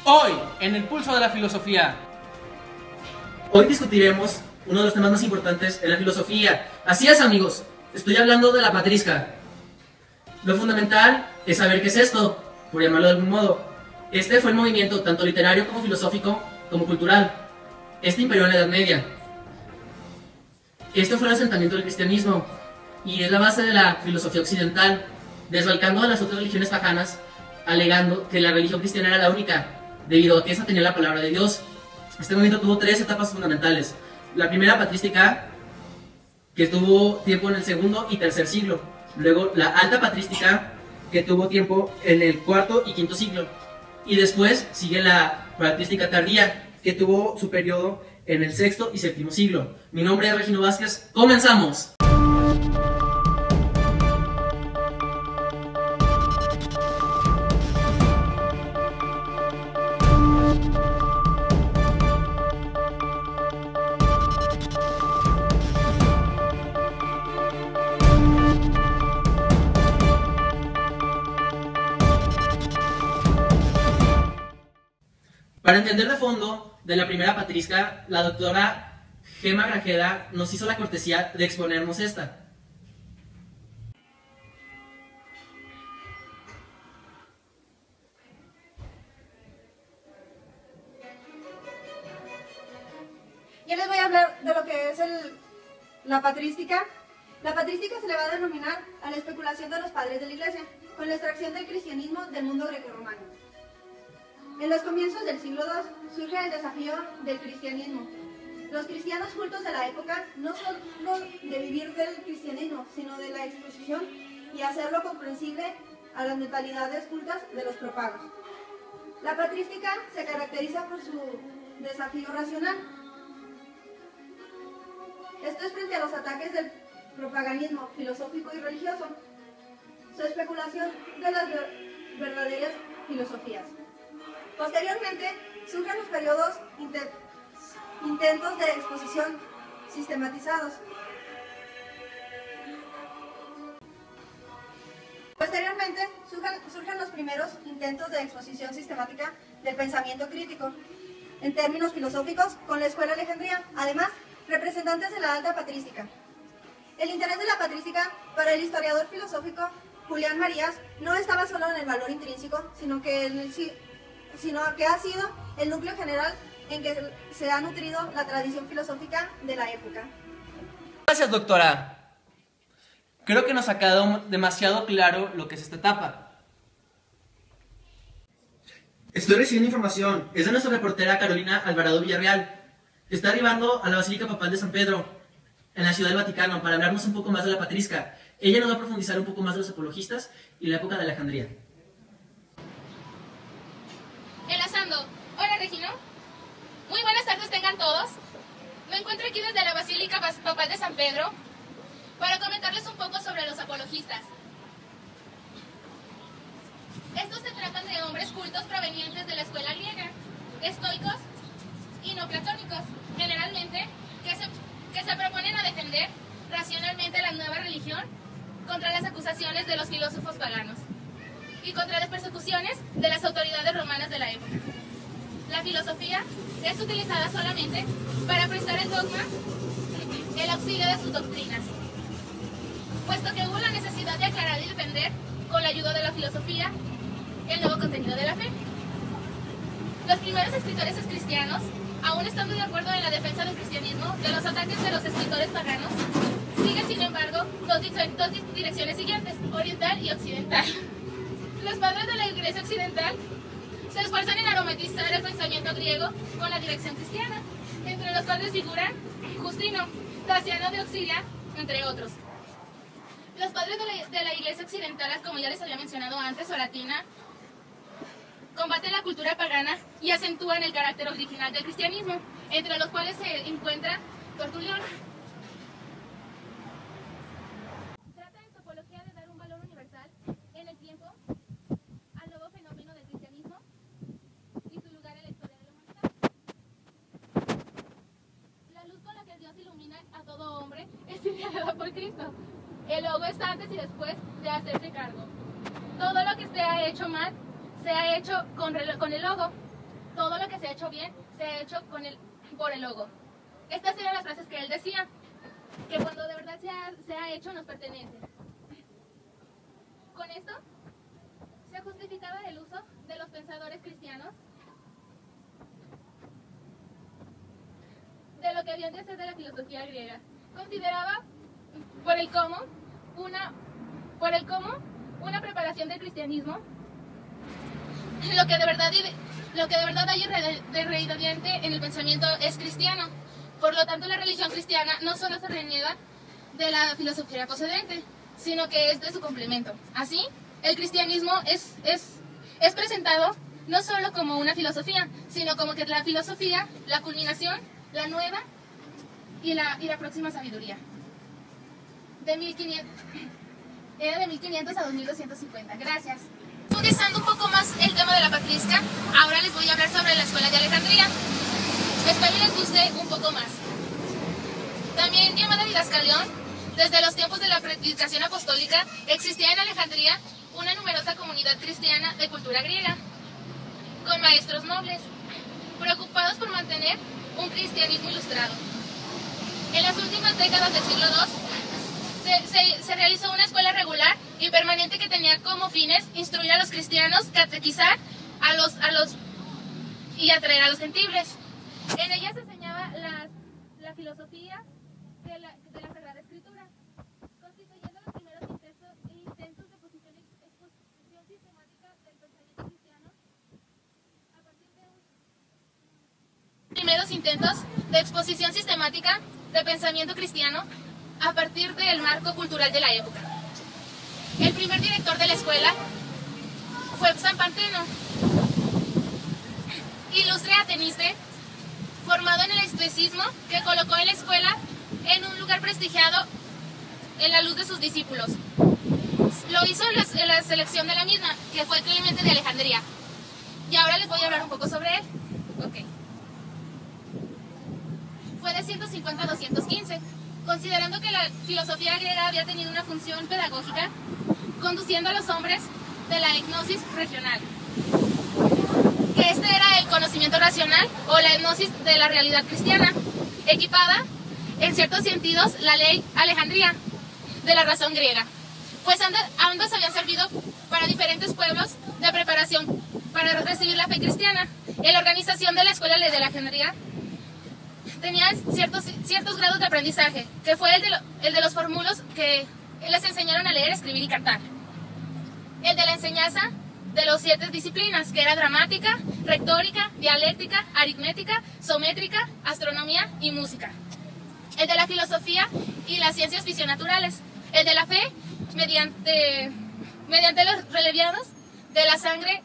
Hoy, en el pulso de la filosofía. Hoy discutiremos uno de los temas más importantes en la filosofía. Así es, amigos, estoy hablando de la patrisca. Lo fundamental es saber qué es esto, por llamarlo de algún modo. Este fue el movimiento tanto literario como filosófico como cultural. Este imperó en la Edad Media. Esto fue el asentamiento del cristianismo y es la base de la filosofía occidental, desbalcando a las otras religiones paganas, alegando que la religión cristiana era la única, debido a que esa tenía la palabra de Dios. Este movimiento tuvo tres etapas fundamentales. La primera, patrística, que tuvo tiempo en el segundo y tercer siglo. Luego la alta patrística, que tuvo tiempo en el cuarto y quinto siglo. Y después sigue la patrística tardía, que tuvo su periodo en el sexto y séptimo siglo. Mi nombre es Regino Vázquez. ¡Comenzamos! Para entender de fondo de la primera patrisca, la doctora Gemma Grajeda nos hizo la cortesía de exponernos esta. Yo les voy a hablar de lo que es la patrística. La patrística se le va a denominar a la especulación de los padres de la Iglesia, con la extracción del cristianismo del mundo grecorromano. En los comienzos del siglo II surge el desafío del cristianismo. Los cristianos cultos de la época no solo de vivir del cristianismo, sino de la exposición y hacerlo comprensible a las mentalidades cultas de los propagos. La patrística se caracteriza por su desafío racional. Esto es frente a los ataques del propaganismo filosófico y religioso, su especulación de las verdaderas filosofías. Posteriormente, surgen los periodos intentos de exposición sistematizados. Posteriormente, surgen los primeros intentos de exposición sistemática del pensamiento crítico, en términos filosóficos, con la escuela alejandrina, además, representantes de la alta patrística. El interés de la patrística para el historiador filosófico Julián Marías no estaba solo en el valor intrínseco, sino que ha sido el núcleo general en que se ha nutrido la tradición filosófica de la época. Gracias, doctora. Creo que nos ha quedado demasiado claro lo que es esta etapa. Estoy recibiendo información. Es de nuestra reportera Carolina Alvarado Villarreal. Está arribando a la Basílica Papal de San Pedro, en la Ciudad del Vaticano, para hablarnos un poco más de la patrisca. Ella nos va a profundizar un poco más de los apologistas y la época de Alejandría. Enlazando. Hola, Regino. Muy buenas tardes tengan todos. Me encuentro aquí desde la Basílica Papal de San Pedro para comentarles un poco sobre los apologistas. Estos se tratan de hombres cultos provenientes de la escuela griega, estoicos y no platónicos, generalmente que se proponen a defender racionalmente la nueva religión contra las acusaciones de los filósofos paganos y contra las persecuciones de las autoridades romanas de la época. La filosofía es utilizada solamente para prestar el dogma el auxilio de sus doctrinas, puesto que hubo la necesidad de aclarar y defender, con la ayuda de la filosofía, el nuevo contenido de la fe. Los primeros escritores cristianos, aún estando de acuerdo en la defensa del cristianismo de los ataques de los escritores paganos, siguen sin embargo dos direcciones siguientes, oriental y occidental. Los padres de la Iglesia occidental se esfuerzan en aromatizar el pensamiento griego con la dirección cristiana, entre los cuales figuran Justino, Tasiano de Oxiria, entre otros. Los padres de la Iglesia occidental, como ya les había mencionado antes, o latina, combaten la cultura pagana y acentúan el carácter original del cristianismo, entre los cuales se encuentra Tertulión. Trata en su apología de dar un valor universal en el tiempo al nuevo fenómeno del cristianismo y su lugar en la historia de la humanidad. La luz con la que Dios ilumina a todo hombre es señalada por Cristo. El logo está antes y después de hacerse cargo. Todo lo que se ha hecho mal se ha hecho con el logo. todo lo que se ha hecho bien se ha hecho por el logo. Estas eran las frases que él decía, que cuando de verdad se ha hecho nos pertenece. Con esto se justificaba el uso de los pensadores cristianos, de lo que habían de hacer de la filosofía griega. Consideraba por el cómo una preparación del cristianismo, lo que de verdad hay de irradiante en el pensamiento es cristiano. Por lo tanto, la religión cristiana no solo se reniega de la filosofía procedente, sino que es de su complemento. Así, el cristianismo es presentado no solo como una filosofía, sino como que la filosofía, la culminación, la nueva y la próxima sabiduría. Era de 1500 a 2250. Gracias. Profundizando un poco más el tema de la patrística, ahora les voy a hablar sobre la escuela de Alejandría. Espero les guste un poco más. También llamada Didascalión, desde los tiempos de la predicación apostólica, existía en Alejandría una numerosa comunidad cristiana de cultura griega, con maestros nobles, preocupados por mantener un cristianismo ilustrado. En las últimas décadas del siglo II, se realizó una escuela regular y permanente que tenía como fines instruir a los cristianos, catequizar y atraer a los gentiles. En ella se enseñaba la filosofía de la Sagrada Escritura, constituyendo los primeros intentos de exposición sistemática del pensamiento cristiano a partir del marco cultural de la época. El primer director de la escuela fue San Panteno, ilustre ateniste, formado en el estoicismo, que colocó en la escuela en un lugar prestigiado en la luz de sus discípulos. Lo hizo en la selección de la misma, que fue Clemente de Alejandría. Y ahora les voy a hablar un poco sobre él. Okay. Fue de 150 a 215, considerando que la filosofía griega había tenido una función pedagógica, conduciendo a los hombres de la hipnosis regional, que este era el conocimiento racional o la hipnosis de la realidad cristiana, equipada en ciertos sentidos la ley alejandría de la razón griega, pues ambas habían servido para diferentes pueblos de preparación para recibir la fe cristiana. En la organización de la escuela de Alejandría tenía ciertos grados de aprendizaje, que fue el de los fórmulos que les enseñaron a leer, escribir y cantar. El de la enseñanza de los 7 disciplinas, que era gramática, retórica, dialéctica, aritmética, sométrica, astronomía y música. El de la filosofía y las ciencias fisionaturales. El de la fe, mediante los relevados de la sangre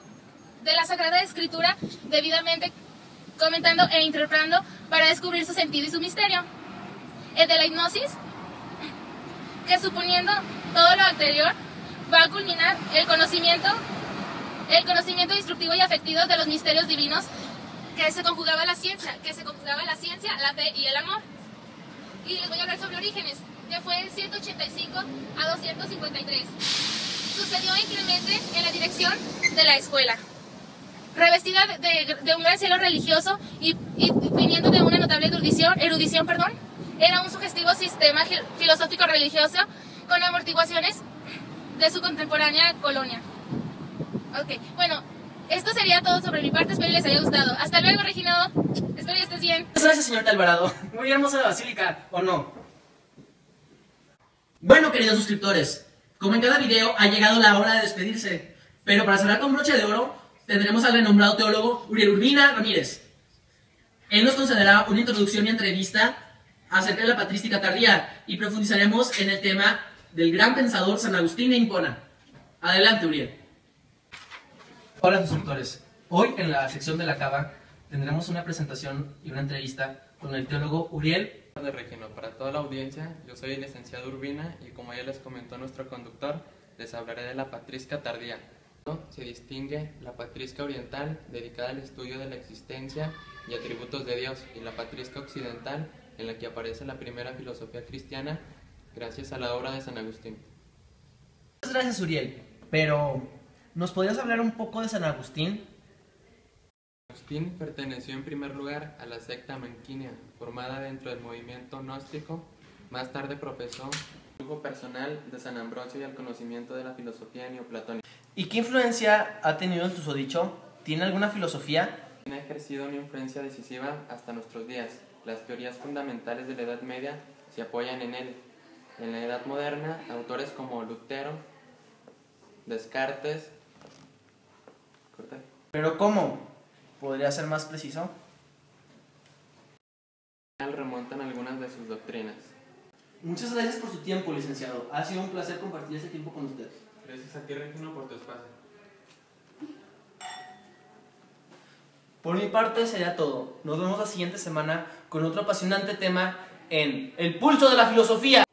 de la Sagrada Escritura, debidamente comentando e interpretando para descubrir su sentido y su misterio. El de la hipnosis, que suponiendo todo lo anterior, va a culminar el conocimiento instructivo y afectivo de los misterios divinos, que se conjugaba la ciencia, la fe y el amor. Y les voy a hablar sobre Orígenes, que fue en 185 a 253. Sucedió en Clemente en la dirección de la escuela. Revestida de un gran celo religioso y viniendo de una notable erudición, era un sugestivo sistema filosófico religioso con amortiguaciones de su contemporánea colonia. Ok, bueno, esto sería todo sobre mi parte, espero les haya gustado. Hasta luego, Regino, espero que estés bien. Muchas gracias, señorita Alvarado. Muy hermosa la basílica, ¿o no? Bueno, queridos suscriptores, como en cada video ha llegado la hora de despedirse, pero para cerrar con broche de oro tendremos al renombrado teólogo Uriel Urbina Ramírez. Él nos concederá una introducción y entrevista acerca de la patrística tardía y profundizaremos en el tema del gran pensador San Agustín de Hipona. Adelante, Uriel. Hola, suscriptores. Hoy en la sección de la cava tendremos una presentación y una entrevista con el teólogo Uriel. De Regino, para toda la audiencia, yo soy el licenciado Urbina y como ya les comentó nuestro conductor, les hablaré de la patrística tardía. Se distingue la patrística oriental, dedicada al estudio de la existencia y atributos de Dios, y la patrística occidental, en la que aparece la primera filosofía cristiana, gracias a la obra de San Agustín. Muchas gracias, Uriel. Pero, ¿nos podrías hablar un poco de San Agustín? Agustín perteneció en primer lugar a la secta manquínea, formada dentro del movimiento gnóstico. Más tarde profesó el grupo personal de San Ambrosio y el conocimiento de la filosofía neoplatónica. ¿Y qué influencia ha tenido en susodicho? ¿Tiene alguna filosofía? Ha ejercido una influencia decisiva hasta nuestros días. Las teorías fundamentales de la Edad Media se apoyan en él. En la Edad Moderna, autores como Lutero, Descartes... ¿Pero cómo? ¿Podría ser más preciso? remontan algunas de sus doctrinas. Muchas gracias por su tiempo, licenciado. Ha sido un placer compartir este tiempo con usted. Gracias a ti, Regino, por tu espacio. Por mi parte sería todo. Nos vemos la siguiente semana con otro apasionante tema en El Pulso de la Filosofía.